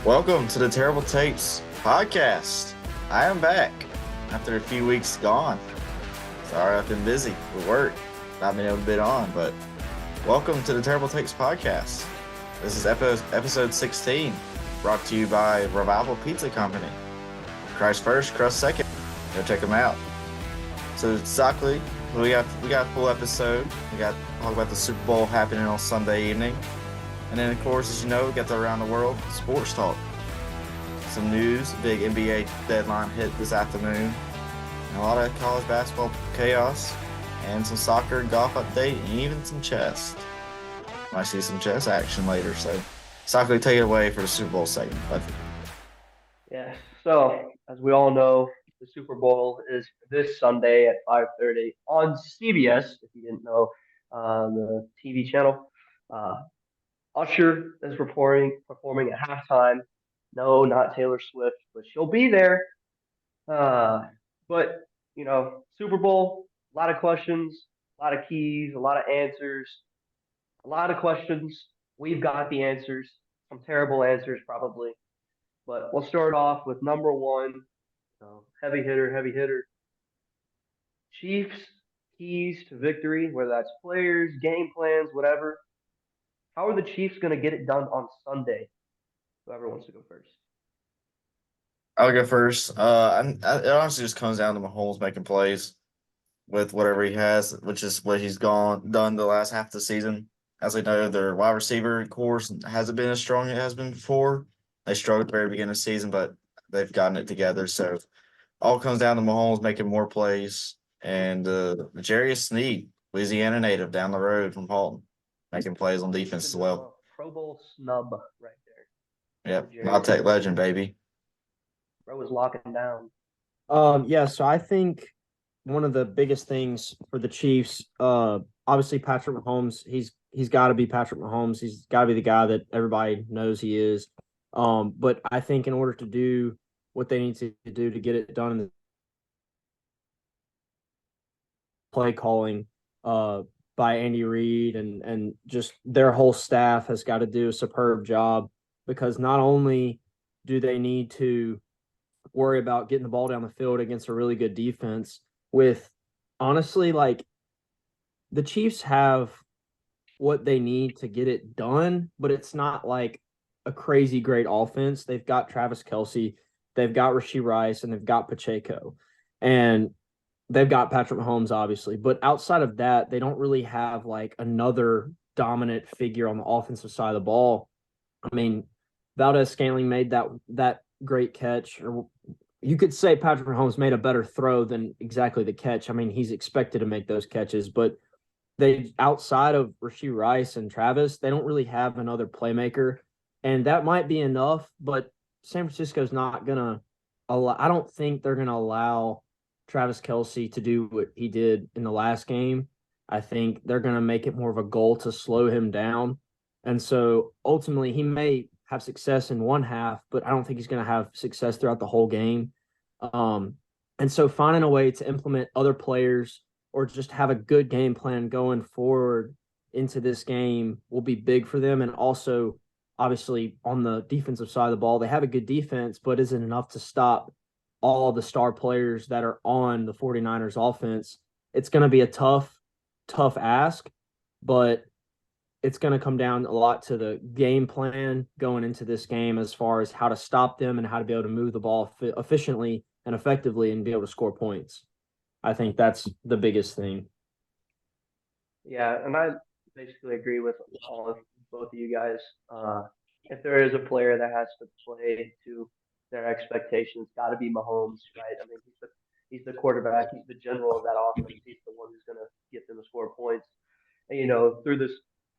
Welcome to the Terrible Tapes podcast. I am back after a few weeks gone. Sorry, I've been busy with work, not been able to be on, but welcome to the Terrible Tapes podcast. This is episode 16, brought to you by Revival Pizza Company. Christ first, crust second. Go check them out. So, exactly, we got a full episode. We got to talk about the Super Bowl happening on Sunday evening. And then, of course, as you know, we got the Around the World Sports Talk. Some news, big NBA deadline hit this afternoon. And a lot of college basketball chaos. And some soccer and golf update, and even some chess. Might see some chess action later. So, Soccer, take it away for the Super Bowl segment. Yeah. So, as we all know, the Super Bowl is this Sunday at 5:30 on CBS. If you didn't know, the TV channel. Uh, Usher is performing at halftime. No, not Taylor Swift, but she'll be there. But Super Bowl, a lot of questions, a lot of keys, a lot of answers, a lot of questions. We've got the answers. Some terrible answers, probably. But we'll start off with number one. Heavy hitter, heavy hitter. Chiefs keys to victory, whether that's players, game plans, whatever. How are the Chiefs going to get it done on Sunday? Whoever wants to go first. I'll go first. It honestly just comes down to Mahomes making plays with whatever he has, which is what he's done the last half of the season. As we know, their wide receiver course hasn't been as strong as it has been before. They struggled at the very beginning of the season, but they've gotten it together. So all comes down to Mahomes making more plays and Jarius Sneed, Louisiana native down the road from Holden, making plays on He's defense been as doing well. well. Pro Bowl snub right there for Yep, Jerry I'll take Sneed. legend, baby. Bro was locking down. Yeah, so I think one of the biggest things for the Chiefs, obviously Patrick Mahomes, he's got to be Patrick Mahomes. He's got to be the guy that everybody knows he is. But I think in order to do what they need to do to get it done in the play calling, by Andy Reid and just their whole staff has got to do a superb job because not only do they need to worry about getting the ball down the field against a really good defense with honestly like the Chiefs have what they need to get it done, but it's not like a crazy great offense. They've got Travis Kelsey, they've got Rasheed Rice, and they've got Pacheco. And they've got Patrick Mahomes, obviously. But outside of that, they don't really have like another dominant figure on the offensive side of the ball. I mean, Valdez Scantling made that great catch, or you could say Patrick Mahomes made a better throw than exactly the catch. I mean, he's expected to make those catches, but they outside of Rasheed Rice and Travis, they don't really have another playmaker, and that might be enough. But San Francisco's not gonna allow. I don't think they're gonna allow Travis Kelsey to do what he did in the last game. I think they're gonna make it more of a goal to slow him down, and so ultimately he may have success in one half, but I don't think he's gonna have success throughout the whole game. Um, and so finding a way to implement other players or just have a good game plan going forward into this game will be big for them. And also, obviously, on the defensive side of the ball, they have a good defense, but isn't enough to stop all the star players that are on the 49ers offense. It's going to be a tough ask, but it's going to come down a lot to the game plan going into this game as far as how to stop them and how to be able to move the ball efficiently and effectively and be able to score points. I think that's the biggest thing. Yeah, and I basically agree with all of both of you guys. If there is a player that has to play to their expectations, got to be Mahomes, right? I mean, he's the quarterback, he's the general of that offense. He's the one who's going to get them to score points. And through this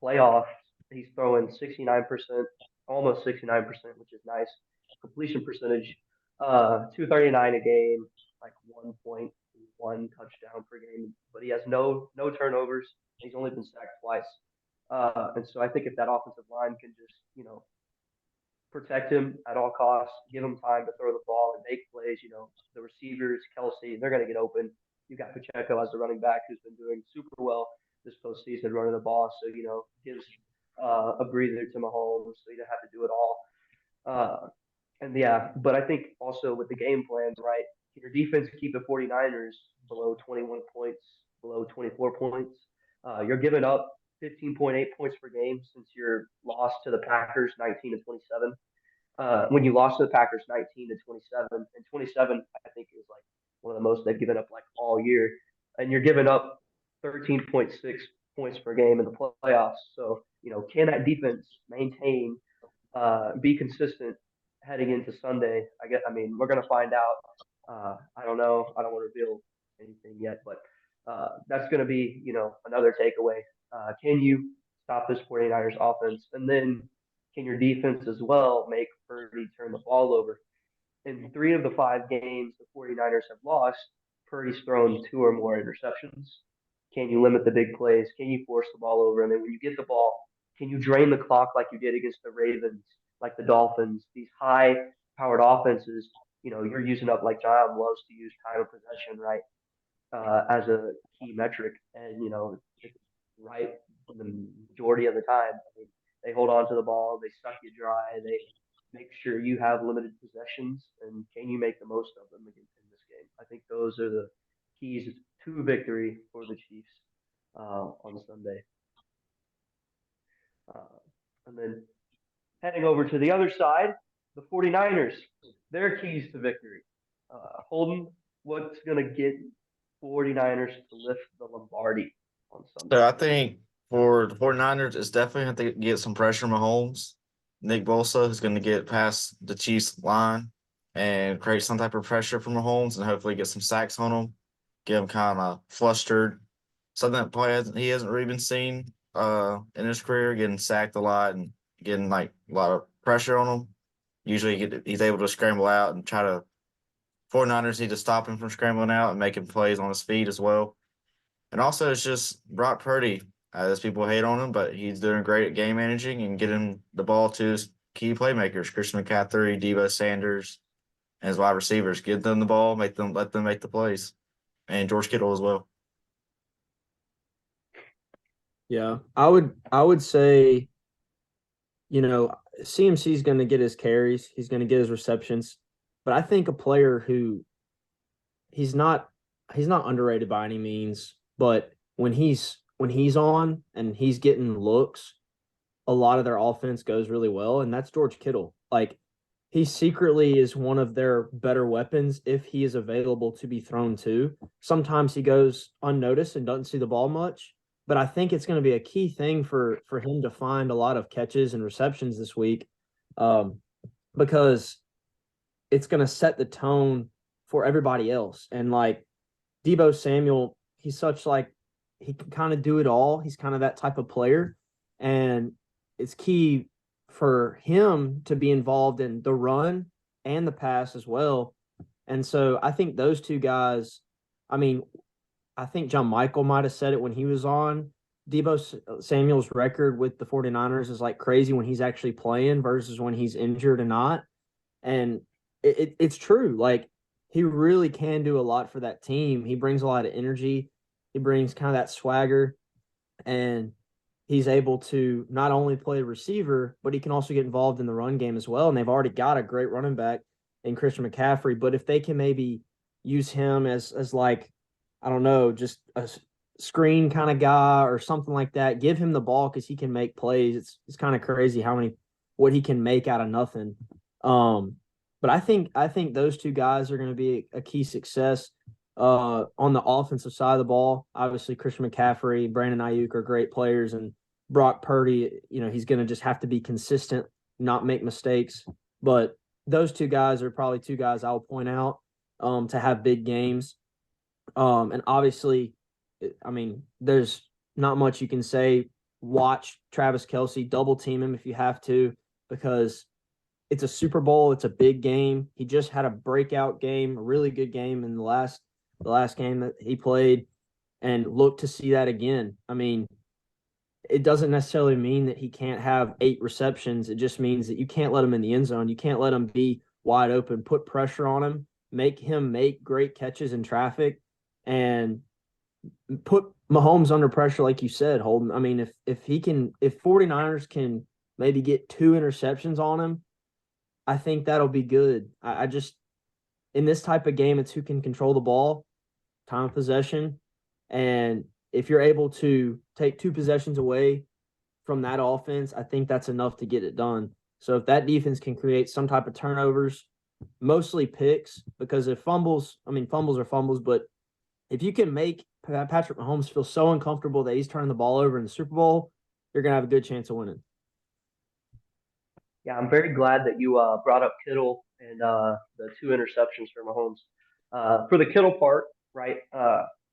playoff, he's throwing 69%, almost 69%, which is nice. Completion percentage, 239 a game, like 1.1 touchdown per game, but he has no turnovers. He's only been sacked twice. And so I think if that offensive line can just, protect him at all costs, give him time to throw the ball and make plays, the receivers, Kelsey, they're going to get open. You got Pacheco as the running back who's been doing super well this postseason running the ball. So, gives a breather to Mahomes so you don't have to do it all. Uh, and yeah, but I think also with the game plan, right? Can your defense keep the 49ers below 21 points, below 24 points? You're giving up 15.8 points per game since your loss to the Packers 19-27. When you lost to the Packers 19-27, and 27 I think is like one of the most they've given up like all year, and you're giving up 13.6 points per game in the playoffs. So can that defense maintain, be consistent heading into Sunday? I mean, we're gonna find out. I don't know. I don't want to reveal anything yet, but that's gonna be another takeaway. Can you stop this 49ers offense, and then can your defense as well make Purdy turn the ball over? In 3 of the 5 games the 49ers have lost, Purdy's thrown 2 or more interceptions. Can you limit the big plays? Can you force the ball over? And then when you get the ball, can you drain the clock like you did against the Ravens, like the Dolphins? These high powered offenses, you're using up, like John loves to use, time of possession, right? As a key metric. And, right the majority of the time, I mean, they hold on to the ball, they suck you dry, they make sure you have limited possessions, and can you make the most of them in this game? I think those are the keys to victory for the Chiefs on Sunday. Uh, and then heading over to the other side, the 49ers, their keys to victory. Holden, what's going to get 49ers to lift the Lombardi on Sunday? So I think for the 49ers, it's definitely have to get some pressure on Mahomes. Nick Bosa is going to get past the Chiefs line and create some type of pressure for Mahomes and hopefully get some sacks on him, get him kind of flustered. Something that probably he hasn't really been seen in his career, getting sacked a lot and getting like a lot of pressure on him. Usually he's able to scramble out and try to 49ers need to stop him from scrambling out and making plays on his feet as well. And also, it's just Brock Purdy. As people hate on him, but he's doing great at game managing and getting the ball to his key playmakers, Christian McCaffrey, Deebo Sanders, and his wide receivers. Give them the ball, let them make the plays, and George Kittle as well. Yeah, I would say, CMC is going to get his carries, he's going to get his receptions, but I think a player who he's not underrated by any means, but when he's on and he's getting looks, a lot of their offense goes really well, and that's George Kittle. Like, he secretly is one of their better weapons if he is available to be thrown to. Sometimes he goes unnoticed and doesn't see the ball much, but I think it's going to be a key thing for him to find a lot of catches and receptions this week, um, because it's going to set the tone for everybody else. And like Deebo Samuel, he's such like he can kind of do it all. He's kind of that type of player, and it's key for him to be involved in the run and the pass as well. And so I think those two guys, I mean, I think John Michael might have said it when he was on. Debo Samuel's record with the 49ers is like crazy when he's actually playing versus when he's injured and not. And it's true. Like, he really can do a lot for that team. He brings a lot of energy. He brings kind of that swagger, and he's able to not only play receiver, but he can also get involved in the run game as well. And they've already got a great running back in Christian McCaffrey. But if they can maybe use him as like, I don't know, just a screen kind of guy or something like that, give him the ball because he can make plays. It's kind of crazy what he can make out of nothing. But I think those two guys are going to be a key success. On the offensive side of the ball, obviously Christian McCaffrey, Brandon Ayuk are great players, and Brock Purdy, he's going to just have to be consistent, not make mistakes. But those two guys are probably two guys I'll point out to have big games. And obviously, I mean, there's not much you can say. Watch Travis Kelce, double team him if you have to, because it's a Super Bowl. It's a big game. He just had a breakout game, a really good game in the last game that he played, and look to see that again. I mean, it doesn't necessarily mean that he can't have 8 receptions. It just means that you can't let him in the end zone. You can't let him be wide open, put pressure on him, make him make great catches in traffic, and put Mahomes under pressure, like you said, Holden. I mean, if 49ers can maybe get 2 interceptions on him, I think that'll be good. I just in this type of game, it's who can control the ball, time of possession, and if you're able to take two possessions away from that offense, I think that's enough to get it done. So if that defense can create some type of turnovers, mostly picks, because if fumbles, I mean fumbles are fumbles, but if you can make Patrick Mahomes feel so uncomfortable that he's turning the ball over in the Super Bowl, you're gonna have a good chance of winning. Yeah, I'm very glad that you brought up Kittle and the two interceptions for Mahomes. For the Kittle part, right?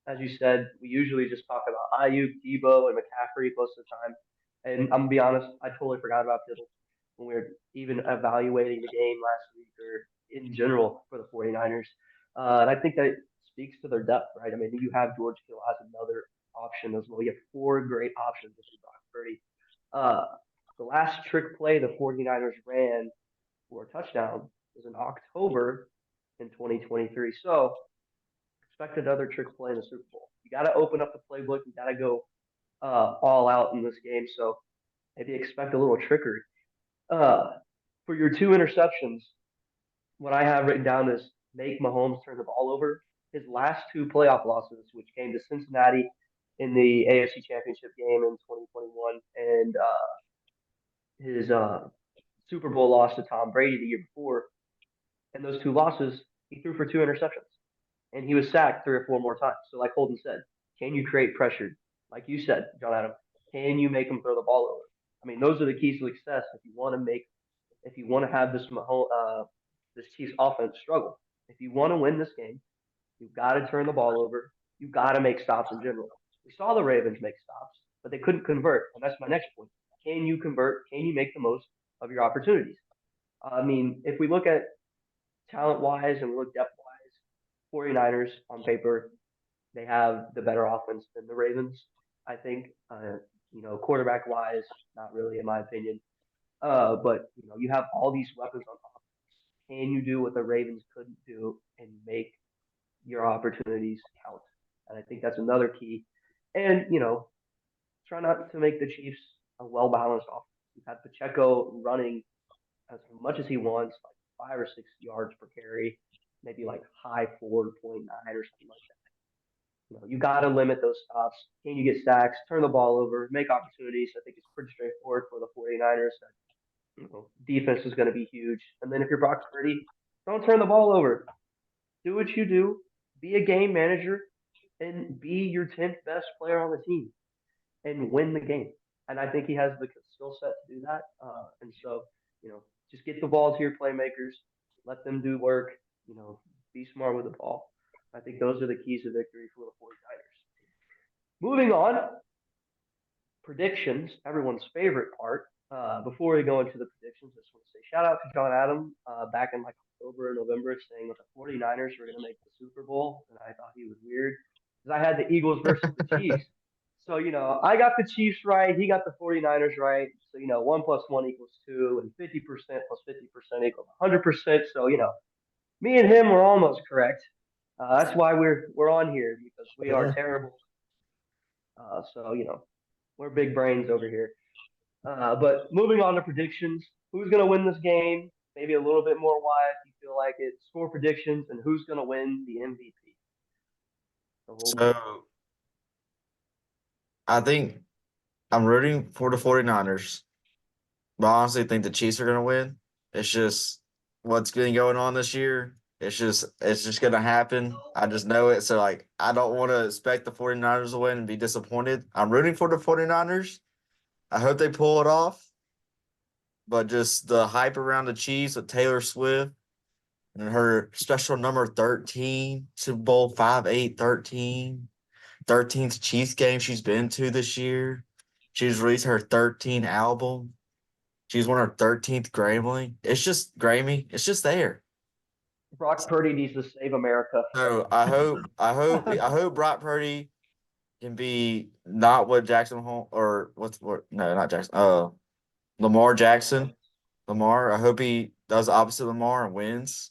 As you said, we usually just talk about Ayuk, Debo, and McCaffrey most of the time. And I'm gonna be honest, I totally forgot about Kittle when we were even evaluating the game last week or in general for the 49ers. And I think that speaks to their depth, right? I mean, you have George Kittle as another option as well. You have four great options with Brock Purdy. Uh, the last trick play the 49ers ran for a touchdown was in October in 2023. So expect another trick play in the Super Bowl. You got to open up the playbook. You got to go all out in this game. So maybe expect a little trickery. Uh, for your two interceptions, what I have written down is make Mahomes turn the ball over. His last two playoff losses, which came to Cincinnati in the AFC Championship game in 2021, and his Super Bowl loss to Tom Brady the year before, and those two losses, he threw for two interceptions, and he was sacked three or four more times. So, like Holden said, can you create pressure? Like you said, John Adam, can you make him throw the ball over? I mean, those are the keys to success if you want to have this Chiefs offense struggle. If you want to win this game, you've got to turn the ball over. You've got to make stops in general. We saw the Ravens make stops, but they couldn't convert, and that's my next point. Can you convert? Can you make the most of your opportunities? I mean, if we look at talent wise and we look depth wise, 49ers on paper, they have the better offense than the Ravens, I think. Quarterback wise, not really in my opinion. But you have all these weapons on offense. Can you do what the Ravens couldn't do and make your opportunities count? And I think that's another key. And try not to make the Chiefs a well balanced offense. You've had Pacheco running as much as he wants, like 5 or 6 yards per carry, maybe like high 4.9 or something like that. You got to limit those stops. Can you get sacks, turn the ball over, make opportunities? I think it's pretty straightforward for the 49ers. Defense is going to be huge. And then if you're Brock Purdy, don't turn the ball over. Do what you do. Be a game manager and be your 10th best player on the team and win the game. And I think he has the skill set to do that. And so, just get the ball to your playmakers, let them do work, be smart with the ball. I think those are the keys to victory for the 49ers. Moving on, predictions, everyone's favorite part. Before we go into the predictions, I just want to say shout out to John Adam back in like October and November saying that the 49ers were going to make the Super Bowl. And I thought he was weird because I had the Eagles versus the Chiefs. So, I got the Chiefs right. He got the 49ers right. So, 1 plus 1 equals 2, and 50% plus 50% equals 100%. So, me and him were almost correct. That's why we're on here because we are terrible. So, we're big brains over here. But moving on to predictions, who's going to win this game? Maybe a little bit more why if you feel like it. Score predictions and who's going to win the MVP. So I think I'm rooting for the 49ers, but I honestly think the Chiefs are going to win. It's just what's been going on this year. It's just going to happen. I just know it. So, like, I don't want to expect the 49ers to win and be disappointed. I'm rooting for the 49ers. I hope they pull it off. But just the hype around the Chiefs with Taylor Swift and her special number 13, Super Bowl 58 13, 13th Chiefs game she's been to this year. She's released her 13th album. She's won her 13th Grammy. It's just Grammy. It's just there. Brock Purdy needs to save America. So I hope Brock Purdy can be not what Jackson Hole or no, not Jackson. Lamar Jackson. Lamar. I hope he does the opposite of Lamar and wins.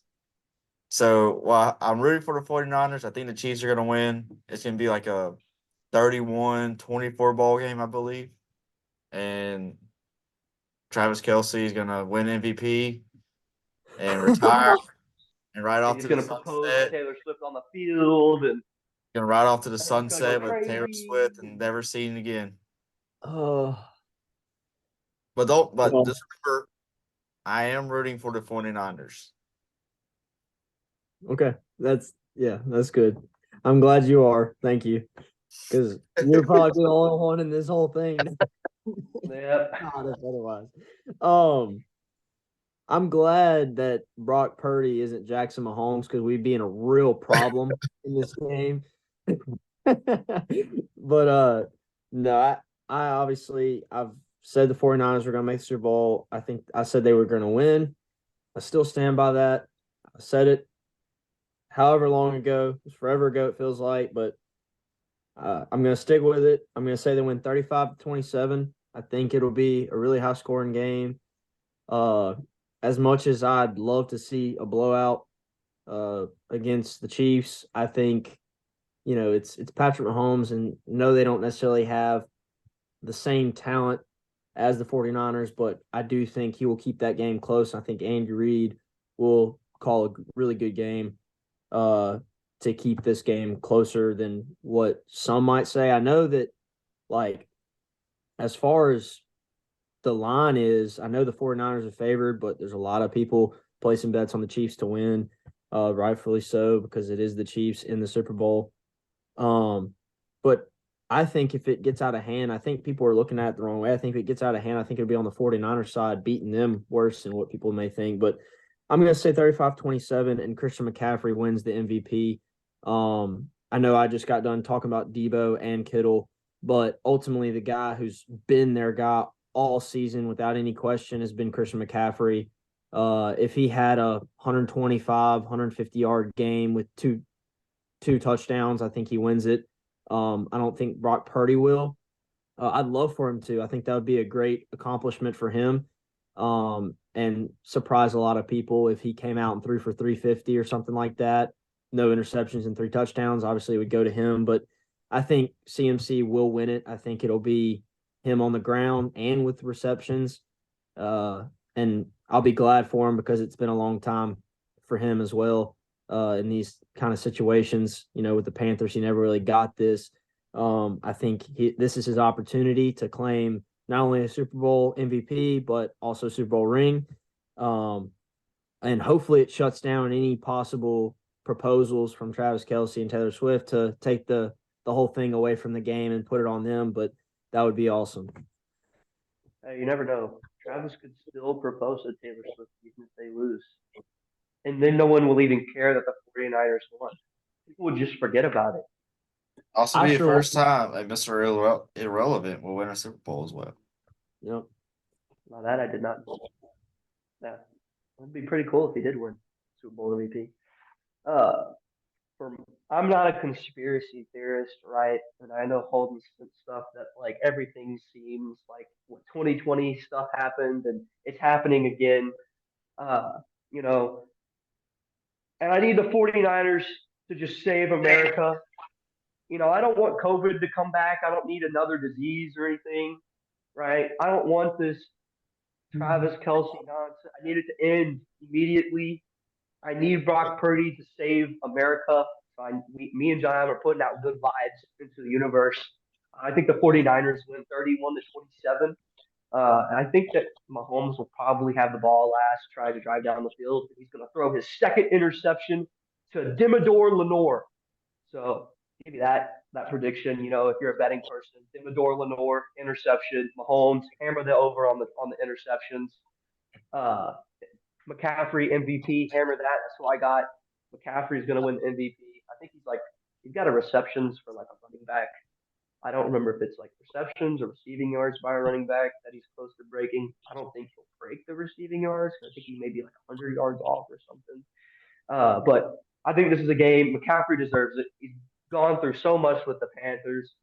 So I'm rooting for the 49ers. I think the Chiefs are gonna win. It's gonna be like a 31-24 ball game, I believe. And Travis Kelce is gonna win MVP. and retire and ride off He's to the gonna propose to sunset. Taylor Swift on the field, and Gonna ride off to the it's gonna go sunset with Taylor crazy. Swift and never seen again. Oh, But well, just remember, I am rooting for the 49ers. okay. That's good. I'm glad you are. Thank you. Because you're probably the only one in this whole thing. Yeah. Not if otherwise. Um, I'm glad that Brock Purdy isn't Jackson Mahomes because we'd be in a real problem in this game. But no, I obviously I've said the 49ers were gonna make the Super Bowl. I think I said they were gonna win. I still stand by that. I said it however long ago. It's forever ago, it feels like, but I'm gonna stick with it. I'm gonna say they win 35-27. I think it'll be a really high scoring game. Uh as much as I'd love to see a blowout against the Chiefs, I think it's Patrick Mahomes, and no, they don't necessarily have the same talent as the 49ers, but I do think he will keep that game close. I think Andy Reid will call a really good game uh, to keep this game closer than what some might say. I know that, like, as far as the line is, I know the 49ers are favored, but there's a lot of people placing bets on the Chiefs to win, rightfully so, because it is the Chiefs in the Super Bowl. But I think if it gets out of hand, I think people are looking at it the wrong way. I think if it gets out of hand, I think it'll be on the 49ers side, beating them worse than what people may think. But I'm going to say 35-27, and Christian McCaffrey wins the MVP. I know I just got done talking about Debo and Kittle, but ultimately the guy who's been their guy all season without any question has been Christian McCaffrey. If he had a 125, 150-yard game with two touchdowns, I think he wins it. I don't think Brock Purdy will. I'd love for him to. I think that would be a great accomplishment for him, and surprise a lot of people if he came out and threw for 350 or something like that. No interceptions and three touchdowns. Obviously, it would go to him, but I think CMC will win it. I think it'll be him on the ground and with receptions. And I'll be glad for him because it's been a long time for him as well in these kind of situations. With the Panthers, he never really got this. I think this is his opportunity to claim not only a Super Bowl MVP, but also Super Bowl ring. And hopefully it shuts down any possible proposals from Travis Kelce and Taylor Swift to take the whole thing away from the game and put it on them. But that would be awesome. Hey, you never know. Travis could still propose to Taylor Swift even if they lose. And then no one will even care that the 49ers won. People would just forget about it. Also, I be the sure first time a Mr. Irrelevant will win a Super Bowl as well. Yep. Now that I did not. Yeah, it'd be pretty cool if he did win Super Bowl MVP. Uh, for I'm not a conspiracy theorist, right? And I know Holden and stuff that like everything seems like what 2020 stuff happened and it's happening again. Uh, you know, and I need the 49ers to just save America. I don't want COVID to come back. I don't need another disease or anything, right? I don't want this Travis Kelsey nonsense. I need it to end immediately. I need Brock Purdy to save America. Me and John are putting out good vibes into the universe. I think the 49ers win 31-27. And I think that Mahomes will probably have the ball last, try to drive down the field. He's going to throw his second interception to Dimmador Lenore. So maybe that prediction, if you're a betting person, Dimmador Lenore interception, Mahomes hammer the over on the interceptions. Uh, McCaffrey MVP, hammer that. That's who I got. McCaffrey's going to win MVP. I think he's got a receptions for like a running back. I don't remember if it's like receptions or receiving yards by a running back that he's close to breaking. I don't think he'll break the receiving yards. I think he may be like 100 yards off or something. But I think this is a game McCaffrey deserves it. He's gone through so much with the Panthers,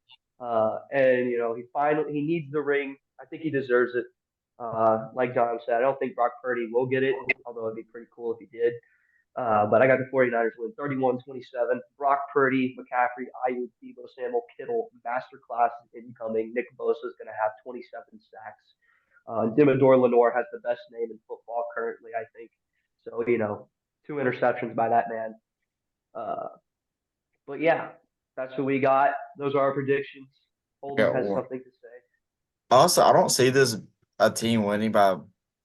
and he needs the ring. I think he deserves it. Like John said, I don't think Brock Purdy will get it, although it'd be pretty cool if he did. But I got the 49ers win 31-27. Brock Purdy, McCaffrey, Ayuk, Debo Samuel, Kittle, masterclass is incoming. Nick Bosa is going to have 27 sacks. Dimmador Lenore has the best name in football currently, I think. So, 2 interceptions by that man. Uh, but yeah, that's what we got. Those are our predictions. Holden Yeah. has something to say. Also, I don't see this a team winning by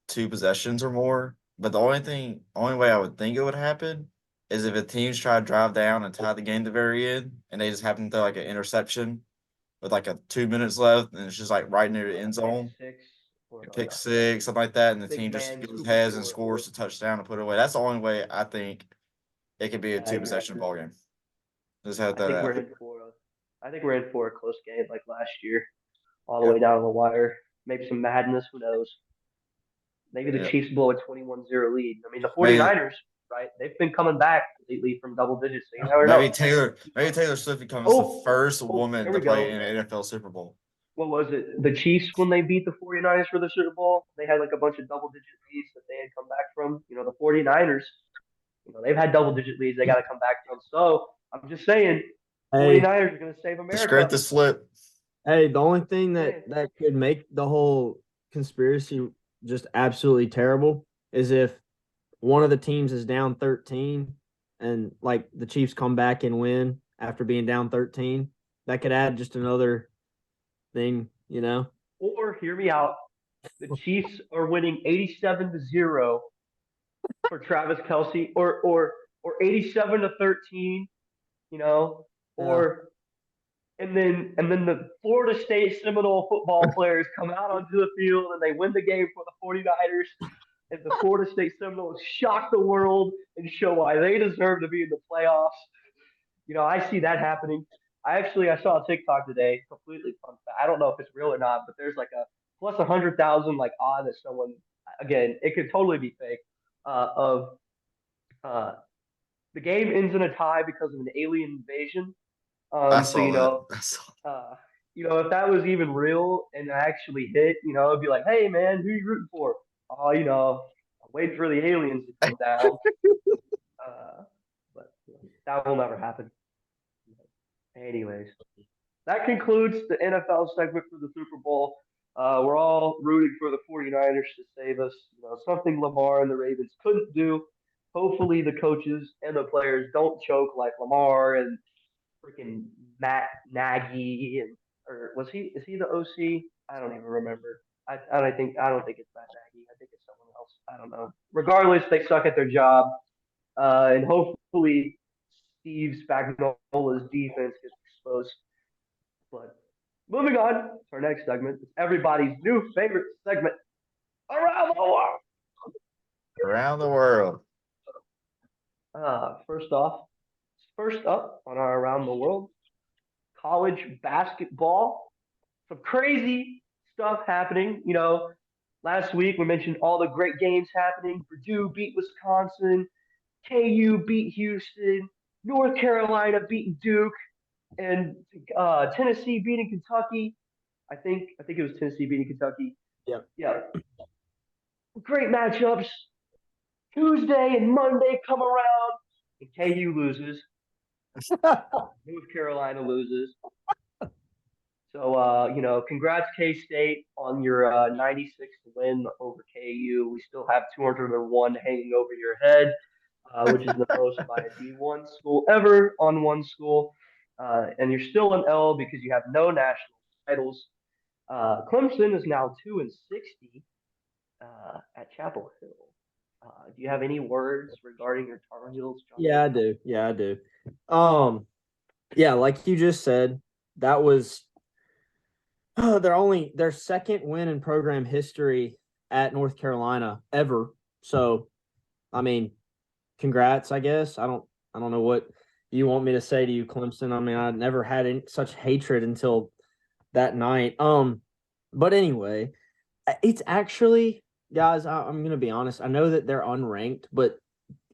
2 possessions or more. But the only way I would think it would happen is if a team's try to drive down and tie the game to the very end, and they just happen to throw like an interception with like a 2 minutes left, and it's just like right near the Or end a pick zone, six, or a pick a six, something like that, and the big team just man goes scoop and heads and score. scores a touchdown and put it away. That's the only way I think it could be a Yeah, I two agree. possession ball game. Just have I think that we're out. in for a, I think we're in for a close game like last year, all the Yeah, way down to the wire. Maybe some madness. Who knows? Maybe the yeah. Chiefs blow a 21-0 lead. I mean, the Maybe 49ers, right? They've been coming back lately from double digits, so you never know. Maybe Taylor Swift becomes the Oh, first oh, woman there to we play go. in an NFL Super Bowl. What was it? The Chiefs, when they beat the 49ers for the Super Bowl, they had like a bunch of double digit leads that they had come back from. The 49ers, they've had double digit leads. They got to come back from. So I'm just saying, Hey, 49ers are going to save Just great America. this flip. hey, the only thing Just that saying. that could make the whole conspiracy just absolutely terrible is if one of the teams is down 13 and like the Chiefs come back and win after being down 13. That could add just another thing, you know. Or hear me out. The Chiefs are winning 87-0 for Travis Kelsey, or 87-13, Yeah. or and then the Florida State Seminole football players come out onto the field and they win the game for the 49ers, and the Florida State Seminoles shock the world and show why they deserve to be in the playoffs. I see that happening. I saw a TikTok today, completely fun fact. I don't know if it's real or not, but there's like a plus 100,000 like odd that someone, again, it could totally be fake, of uh, the game ends in a tie because of an alien invasion. I So saw that. I saw if that was even real and actually hit, it'd be like, hey man, who you rooting for? Oh, I'm waiting for the aliens to come down. But that will never happen. Anyways, that concludes the NFL segment for the Super Bowl. We're all rooting for the 49ers to save us. Something Lamar and the Ravens couldn't do. Hopefully, the coaches and the players don't choke like Lamar and freaking Matt Nagy, and or was he is he the OC? I don't even remember. I don't think it's Matt Nagy. I think it's someone else. I don't know. Regardless, they suck at their job, and hopefully Steve Spagnuolo's defense gets exposed. But moving on to our next segment, it's everybody's new favorite segment, Around the World. around the world. First off, first up on our Around the World, college basketball. Some crazy stuff happening. Last week we mentioned all the great games happening. Purdue beat Wisconsin, KU beat Houston, North Carolina beating Duke, and Tennessee beating Kentucky. I think it was Tennessee beating Kentucky. Yep. Yeah, great matchups. Tuesday and Monday come around, and KU loses. North Carolina loses. So, congrats K State on your 96th win over KU. We still have 201 hanging over your head, which is the most by a D1 school ever on one school. And you're still an L because you have no national titles. Clemson is now 2-60 at Chapel Hill. Do you have any words regarding your Tar Heels, John? Yeah, I do. Yeah, I do. Yeah, like you just said, that was their second win in program history at North Carolina ever. So, I mean, congrats, I guess. I don't know what you want me to say to you, Clemson. I mean, I never had such hatred until that night. But anyway, it's actually, guys, I'm gonna be honest. I know that they're unranked, but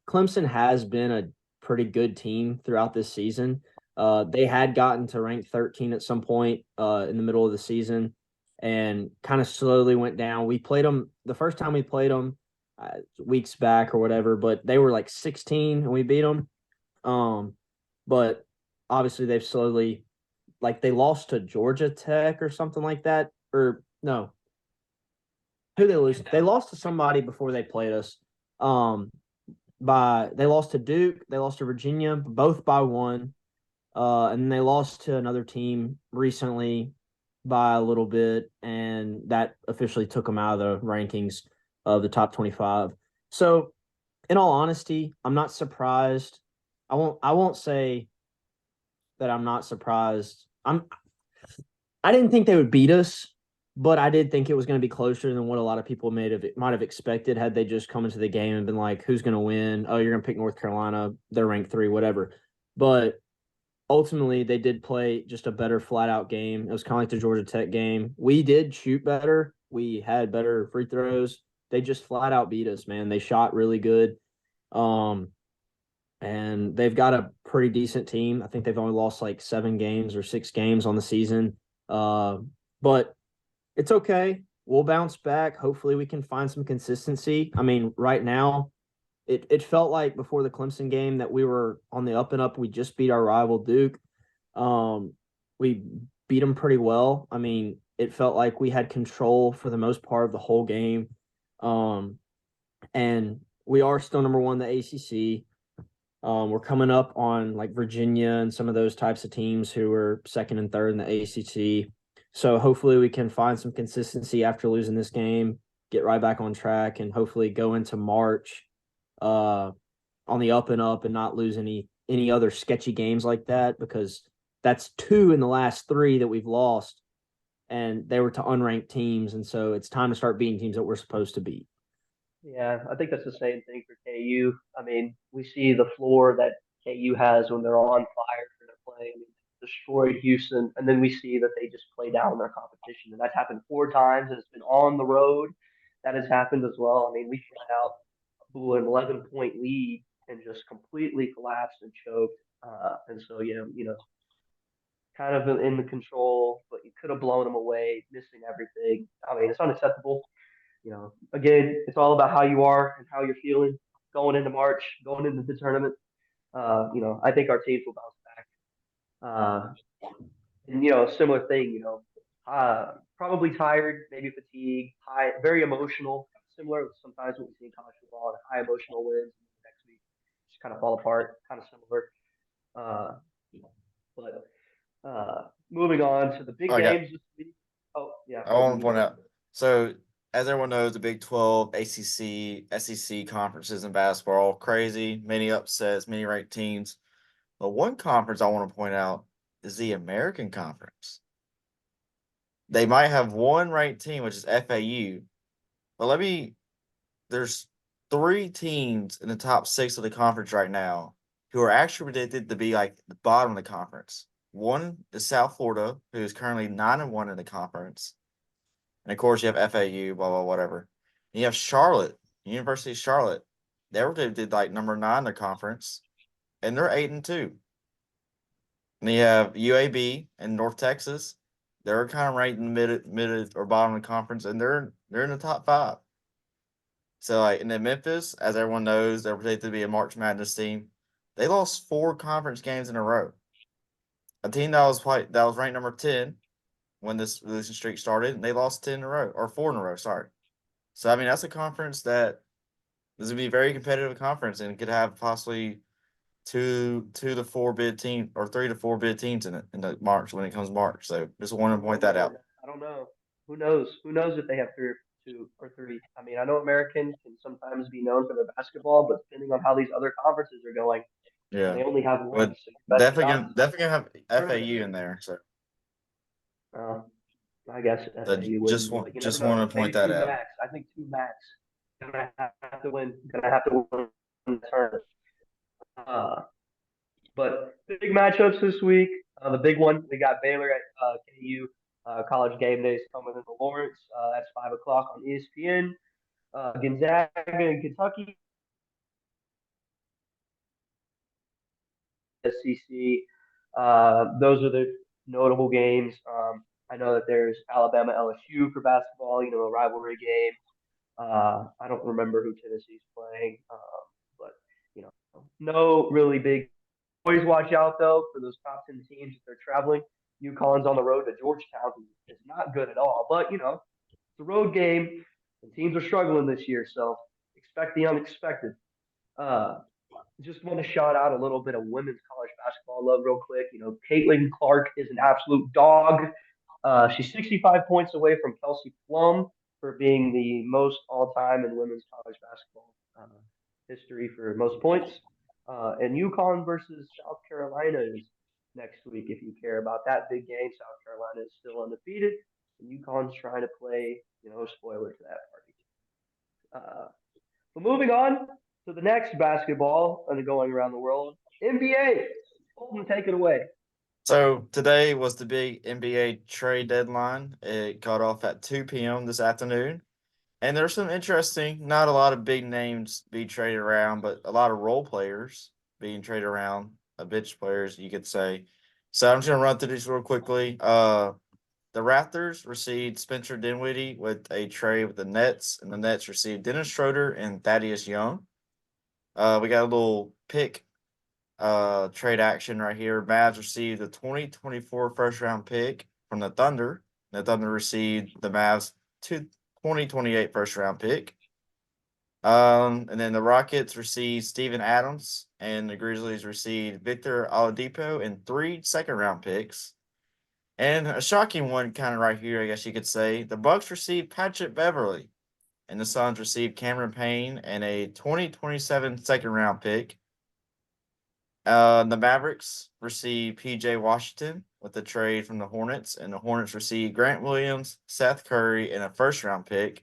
Clemson has been a pretty good team throughout this season. They had gotten to rank 13 at some point in the middle of the season and kind of slowly went down. We played them the first time we played them weeks back or whatever, but they were like 16 and we beat them. But obviously they've slowly, like, they lost to Georgia Tech or something like that. Or no, who they lose? They lost to somebody before they played us. they lost to Duke, they lost to Virginia, both by one. And they lost to another team recently by a little bit, and that officially took them out of the rankings of the top 25. So, in all honesty, I'm not surprised. I won't say that I'm not surprised. I didn't think they would beat us, but I did think it was going to be closer than what a lot of people might have expected had they just come into the game and been like, "Who's going to win? Oh, you're going to pick North Carolina. They're ranked 3, whatever." But ultimately, they did play just a better flat out game. It was kind of like the Georgia Tech game. We did shoot better. We had better free throws. They just flat out beat us, man. They shot really good. Um, and they've got a pretty decent team. I think they've only lost like 7 games or 6 games on the season. But it's okay. We'll bounce back. Hopefully, we can find some consistency. I mean, right now, it felt like before the Clemson game that we were on the up and up. We just beat our rival Duke. We beat them pretty well. I mean, it felt like we had control for the most part of the whole game. And we are still number 1 in the ACC. We're coming up on like Virginia and some of those types of teams who are 2nd and 3rd in the ACC. So hopefully we can find some consistency after losing this game, get right back on track, and hopefully go into March on the up and up and not lose any other sketchy games like that, because that's 2 in the last 3 that we've lost, and they were to unranked teams, and so it's time to start beating teams that we're supposed to beat. Yeah, I think that's the same thing for KU. I mean, we see the floor that KU has when they're on fire and they're playing. I mean, destroyed Houston, and then we see that they just play down their competition, and that's happened 4 times. And it's been on the road that has happened as well. I mean, we flat out blew an 11-point lead and just completely collapsed and choked. And so, kind of in the control, but you could have blown them away, missing everything. I mean, it's unacceptable. Again, it's all about how you are and how you're feeling going into March, going into the tournament. I think our teams will bounce back. And similar thing. Probably tired, maybe fatigued, high, very emotional. Similar sometimes what we see in college football, and high emotional wins. And the next week just kind of fall apart, kind of similar. Uh, but moving on to the big I got. games this week. Oh yeah, I want to point out. So, as everyone knows, the Big 12, ACC, SEC conferences in basketball, crazy, many upsets, many ranked teams. But one conference I want to point out is the American Conference. They might have one ranked team, which is FAU. But there's 3 teams in the top 6 of the conference right now who are actually predicted to be like the bottom of the conference. One is South Florida, who is currently 9-1 in the conference. And of course, you have FAU, blah, blah, whatever. And you have Charlotte, University of Charlotte. They were did like number 9 in the conference, and they're 8-2. And you have UAB and North Texas. They're kind of right in the mid or bottom of the conference, and they're in the top 5. So, like, and then Memphis, as everyone knows, they're predicted to be a March Madness team. They lost 4 conference games in a row. A team that was ranked number 10 when this losing streak started, and they lost 10 in a row, or 4 in a row, sorry. So, I mean, that's a conference that is going to be a very competitive conference, and could have possibly 2 to 4 bid team or 3 to 4 bid teams in it in the March when it comes March. So, just wanted to point that out. I don't know. Who knows? Who knows if they have 2 or 3? I mean, I know American can sometimes be known for their basketball, but depending on how these other conferences are going, Yeah, they only have one. but So your best definitely gonna have tournament. FAU in there. So, Uh, I guess FAU just wouldn't, but you never just know. want to Maybe point that 2 out. max. I think 2 max. Gonna have to win. Gonna have to win the tournament. Uh, but big matchups this week. The big one, we got Baylor at KU. College game days coming into Lawrence. That's 5 o'clock on ESPN. Gonzaga and Kentucky. SEC. Those are the notable games. I know that there's Alabama LSU for basketball. A rivalry game. I don't remember who Tennessee's playing, but no really big. Always watch out though for those top 10 teams if they're traveling. UConn's on the road to Georgetown is not good at all, but it's a road game and teams are struggling this year, so expect the unexpected. Uh, just want to shout out a little bit of women's college basketball love real quick. Caitlin Clark is an absolute dog. She's 65 points away from Kelsey Plum for being the most all-time in women's college basketball history for most points. And UConn versus South Carolina is next week. If you care about that big game, South Carolina is still undefeated, and UConn's trying to play, spoiler to that party. But moving on to the next basketball and going around the world, NBA. Holden, take it away. So today was the big NBA trade deadline. It got off at 2 p.m. this afternoon. And there's some interesting, not a lot of big names being traded around, but a lot of role players being traded around, bench players, you could say. So I'm just going to run through these real quickly. The Raptors received Spencer Dinwiddie with a trade with the Nets, and the Nets received Dennis Schroeder and Thaddeus Young. We got a little pick trade action right here. Mavs received the 2024 first round pick from the Thunder. The Thunder received the Mavs 2028 first round pick. And then the Rockets received Steven Adams, and the Grizzlies received Victor Oladipo and 3 second round picks. And a shocking one, kind of right here, I guess you could say. The Bucks received Patrick Beverly, and the Suns received Cameron Payne and a 2027 second round pick. The Mavericks received PJ Washington with a trade from the Hornets, and the Hornets received Grant Williams, Seth Curry, and a first round pick.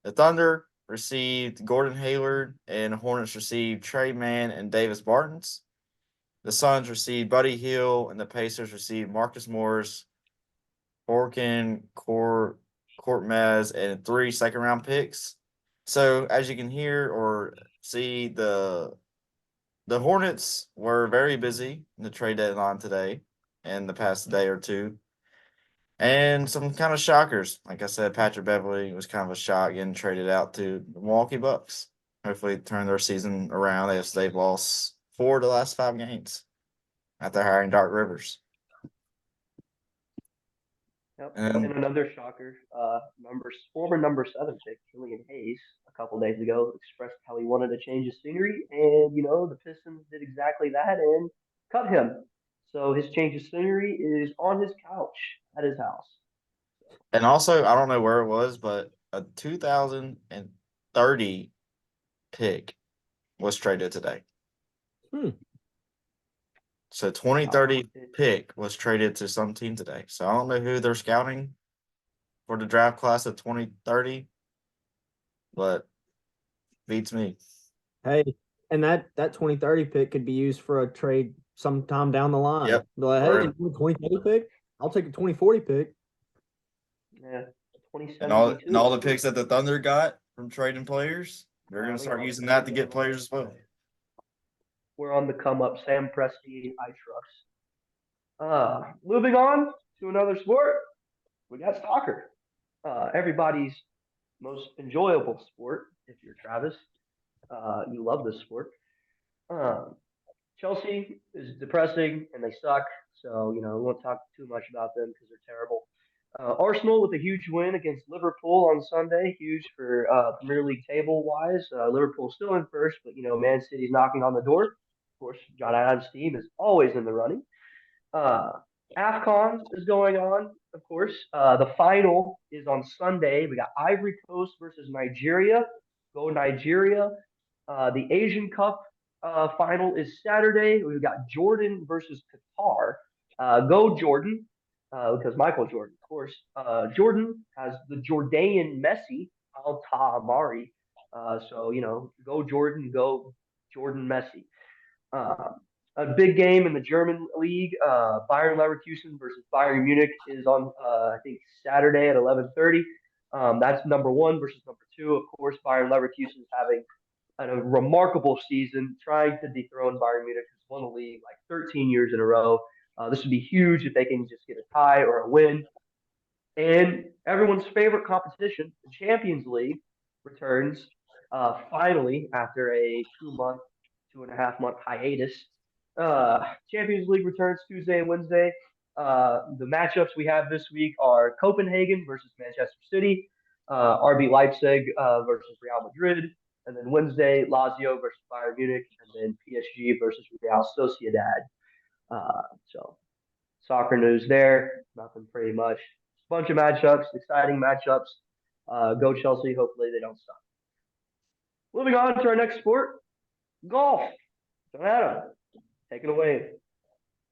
The Thunder received Gordon Hayward, and the Hornets received Trey Mann and Davis Bartons. The Suns received Buddy Hield, and the Pacers received Marcus Morris, Horkin, Korkmaz, and 3 second round picks. So as you can hear or see, the Hornets were very busy in the trade deadline today and the past day or two. And some kind of shockers. Like I said, Patrick Beverly was kind of a shock getting traded out to the Milwaukee Bucks. Hopefully turn their season around. They've lost 4 of the last 5 games after hiring Doc Rivers. Yep. And And another shocker, former number 7 pick, Killian Hayes, a couple days ago expressed how he wanted to change his scenery, and the Pistons did exactly that and cut him. So his change of scenery is on his couch at his house. also, I don't know where it was, but a 2030 pick was traded today. So 2030 pick was traded to some team today. So I don't know who they're scouting for the draft class of 2030, but beats me. Hey, and that 2030 pick could be used for a trade sometime down the line. Yep. Be like, hey, you want a 2030 pick? I'll take a 2040 pick. Yeah, And all 2072. the picks that the Thunder got from trading players, they're going to start using that to get players as well. We're on the come up. Sam Presti, I trust. Moving on to another sport, we got soccer. Everybody's most enjoyable sport. If you're Travis, you love this sport. Chelsea is depressing and they suck, so we won't talk too much about them because they're terrible. Arsenal with a huge win against Liverpool on Sunday, huge for Premier League table wise. Liverpool's still in first, but Man City's knocking on the door. Of course, John Adams' team is always in the running. Uh, AFCON is going on, of course. The final is on Sunday. We got Ivory Coast versus Nigeria. Go Nigeria. The Asian Cup final is Saturday. We've got Jordan versus Qatar. Go Jordan, because Michael Jordan, of course. Jordan has the Jordanian Messi, Al Amari. So, go Jordan, go Jordan Messi. Uh, a big game in the German league. Bayern Leverkusen versus Bayern Munich is on, I think, Saturday at 11:30. That's number 1 versus number 2. Of course, Bayern Leverkusen is having a remarkable season, trying to dethrone Bayern Munich, who's won the league like 13 years in a row. This would be huge if they can just get a tie or a win. And everyone's favorite competition, the Champions League, returns finally after a 2.5 month hiatus. Champions League returns Tuesday and Wednesday. The matchups we have this week are Copenhagen versus Manchester City, RB Leipzig versus Real Madrid, And then Wednesday, Lazio versus Bayern Munich, and then PSG versus Real Sociedad. So soccer news there, nothing pretty much. Bunch of matchups, exciting matchups. Go Chelsea. Hopefully they don't stop. Moving on to our next sport, golf. So Adam, take it away.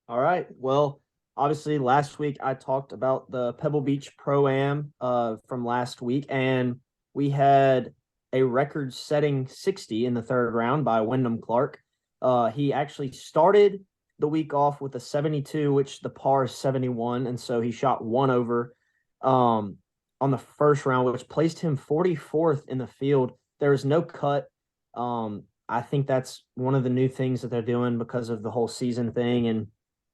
All right. Well, obviously last week I talked about the Pebble Beach Pro-Am from last week, and we had a record-setting 60 in the third round by Wyndham Clark. He actually started the week off with a 72, which the par is 71, and so he shot one over on the first round, which placed him 44th in the field. There was no cut. I think that's one of the new things that they're doing because of the whole season thing, and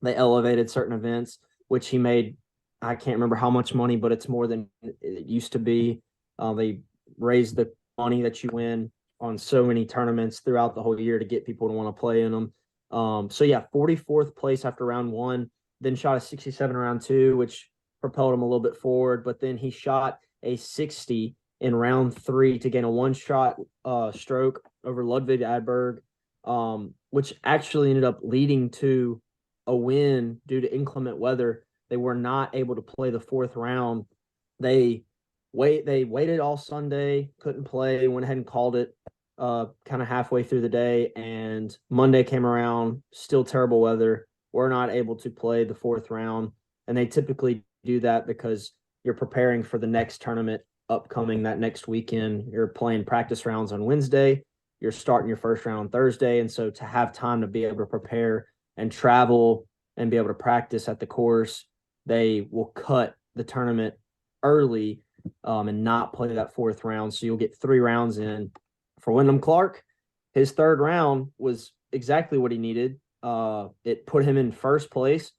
they elevated certain events, which he made. I can't remember how much money, but it's more than it used to be. They raised the money that you win on so many tournaments throughout the whole year to get people to want to play in them. So yeah, 44th place after round one, then shot a 67 round two, which propelled him a little bit forward. But then he shot a 60 in round three to gain a one shot stroke over Ludwig Adberg, which actually ended up leading to a win due to inclement weather. They were not able to play the fourth round. They waited all Sunday, couldn't play, went ahead and called it kind of halfway through the day, and Monday came around, still terrible weather. We're not able to play the fourth round, and they typically do that because you're preparing for the next tournament upcoming that next weekend. You're playing practice rounds on Wednesday, you're starting your first round on Thursday, and so to have time to be able to prepare and travel and be able to practice at the course, they will cut the tournament early and not play that fourth round. So you'll get 3 rounds in. For Wyndham Clark, his third round was exactly what he needed. It put him in first place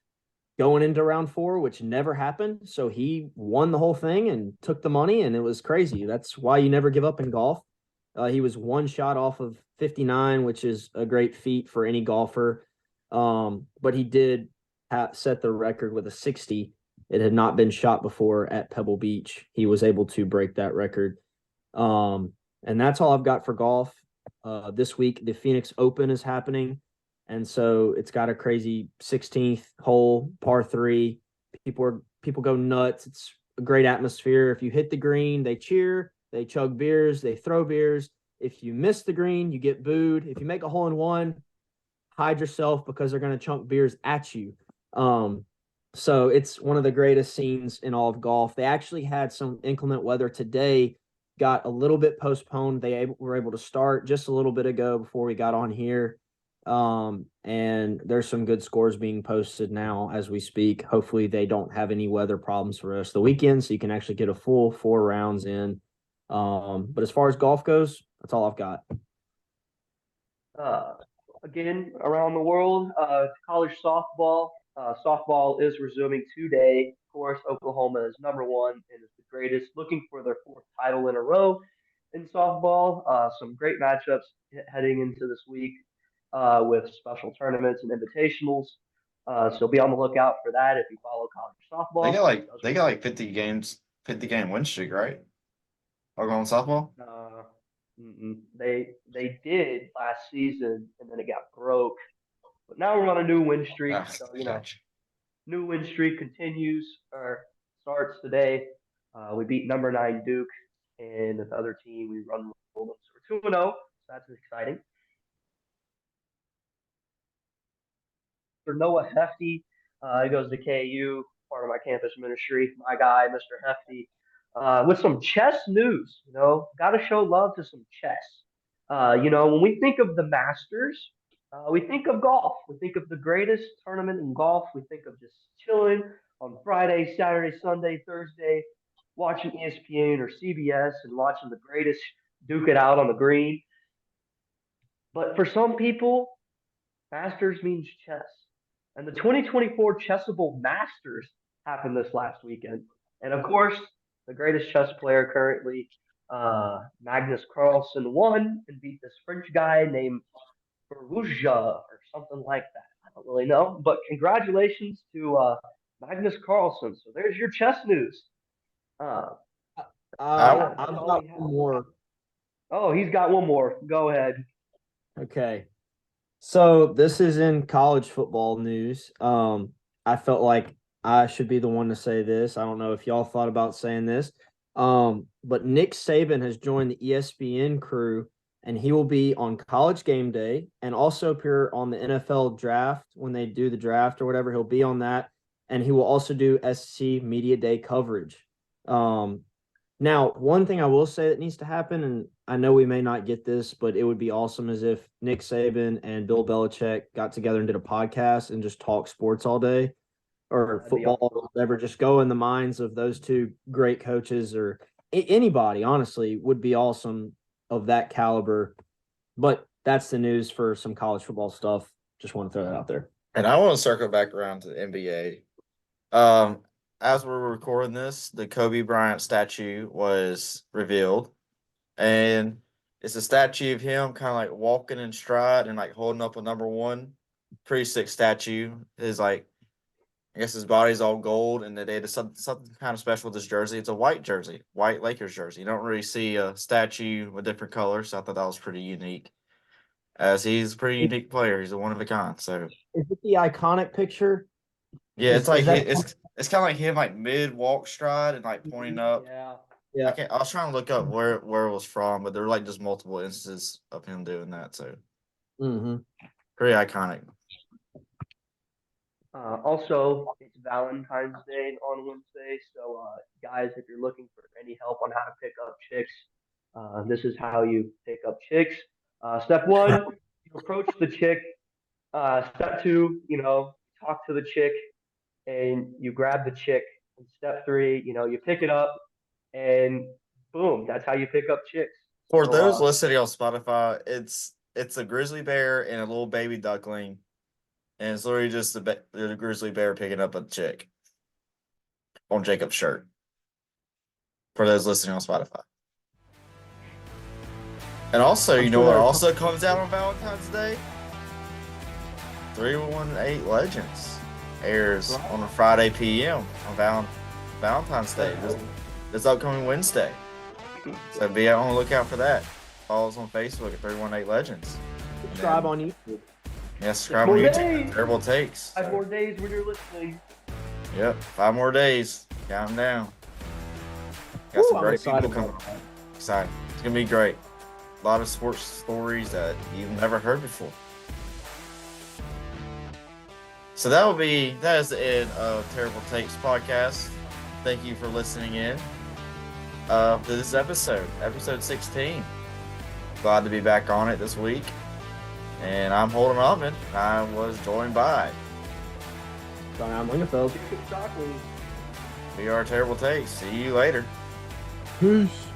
going into round 4, which never happened. So he won the whole thing and took the money, and it was crazy. That's why you never give up in golf. He was one shot off of 59, which is a great feat for any golfer. But he did set the record with a 60. It had not been shot before at Pebble Beach. He was able to break that record. And that's all I've got for golf. This week, the Phoenix Open is happening. And so it's got a crazy 16th hole, par 3. People go nuts. It's a great atmosphere. If you hit the green, they cheer, they chug beers, they throw beers. If you miss the green, you get booed. If you make a hole in one, hide yourself because they're going to chunk beers at you. So it's one of the greatest scenes in all of golf. They actually had some inclement weather today, got a little bit postponed. They were able to start just a little bit ago before we got on here. And there's some good scores being posted now as we speak. Hopefully they don't have any weather problems for the rest of the weekend, so you can actually get a full 4 rounds in. But as far as golf goes, that's all I've got. Again, around the world, college softball. Softball is resuming today. Of course, Oklahoma is number 1 and is the greatest, looking for their 4th title in a row in softball. Some great matchups heading into this week with special tournaments and invitationals. So be on the lookout for that if you follow college softball. They got like 50 games, 50-game win streak, right? Oklahoma softball. They did last season, and then it got broke. But now we're on a new win streak. So, new win streak continues or starts today. We beat number 9 Duke, and the other team we run Holden. So we're 2-0. So that's exciting. For Noah Hefty, he goes to KU, part of my campus ministry. My guy, Mr. Hefty, with some chess news. Got to show love to some chess. When we think of the Masters, we think of golf. We think of the greatest tournament in golf. We think of just chilling on Friday, Saturday, Sunday, Thursday, watching ESPN or CBS and watching the greatest duke it out on the green. But for some people, Masters means chess. And the 2024 Chessable Masters happened this last weekend. And of course, the greatest chess player currently, Magnus Carlsen, won and beat this French guy named Perugia or something like that. I don't really know. But congratulations to Magnus Carlsen. So there's your chess news. I've got one more. Oh, he's got one more. Go ahead. Okay. So this is in college football news. I felt like I should be the one to say this. I don't know if y'all thought about saying this. But Nick Saban has joined the ESPN crew, and he will be on College Game Day and also appear on the NFL draft when they do the draft or whatever. He'll be on that, and he will also do SC Media Day coverage. Um, Now, one thing I will say that needs to happen, and I know we may not get this, but it would be awesome as if Nick Saban and Bill Belichick got together and did a podcast and just talk sports all day or That'd be football awesome. or whatever. Just go in the minds of those two great coaches or anybody, honestly, would be awesome of that caliber. But that's the news for some college football stuff. Just want to throw that out there. And I want to circle back around to the NBA. As we're recording this, the Kobe Bryant statue was revealed, and it's a statue of him kind of like walking in stride and like holding up a number one. Pretty sick statue. His like, I guess his body's all gold, and they did something kind of special with this jersey. It's a white jersey, white Lakers jersey. You don't really see a statue with different colors, so I thought that was pretty unique. As he's a pretty unique player, he's a one of a kind. So Is it the iconic picture? yeah, it's like is that it's kind of like him like mid walk stride and like pointing up. Yeah. yeah. I was trying to look up where it was from, but there were like just multiple instances of him doing that. So Mm-hmm. pretty iconic. Also, it's Valentine's Day on Wednesday, so guys, if you're looking for any help on how to pick up chicks, this is how you pick up chicks. Step one, you approach the chick. Step two, talk to the chick and you grab the chick. And step three, you pick it up and boom, that's how you pick up chicks. For So, those listening on Spotify, it's a grizzly bear and a little baby duckling, and it's literally just the grizzly bear picking up a chick on Jacob's shirt. For those listening on Spotify. And also, you know what also comes out on Valentine's Day? 318 Legends airs on a Friday p.m. on Valentine's Day, this upcoming Wednesday. So be on the lookout for that. Follow us on Facebook at 318 Legends. Subscribe on YouTube. Yeah, subscribe on YouTube. Terrible Takes. 5 more days when you're listening. Yep, 5 more days. Counting down. Got some great people coming. Excited. It's gonna be great. A lot of sports stories that you've never heard before. So that is the end of Terrible Takes podcast. Thank you for listening in to this episode 16. Glad to be back on it this week. And I'm Holden Oven. I was joined by I'm Lingefeld. Jacob Stockley. We are Terrible Takes. See you later. Peace.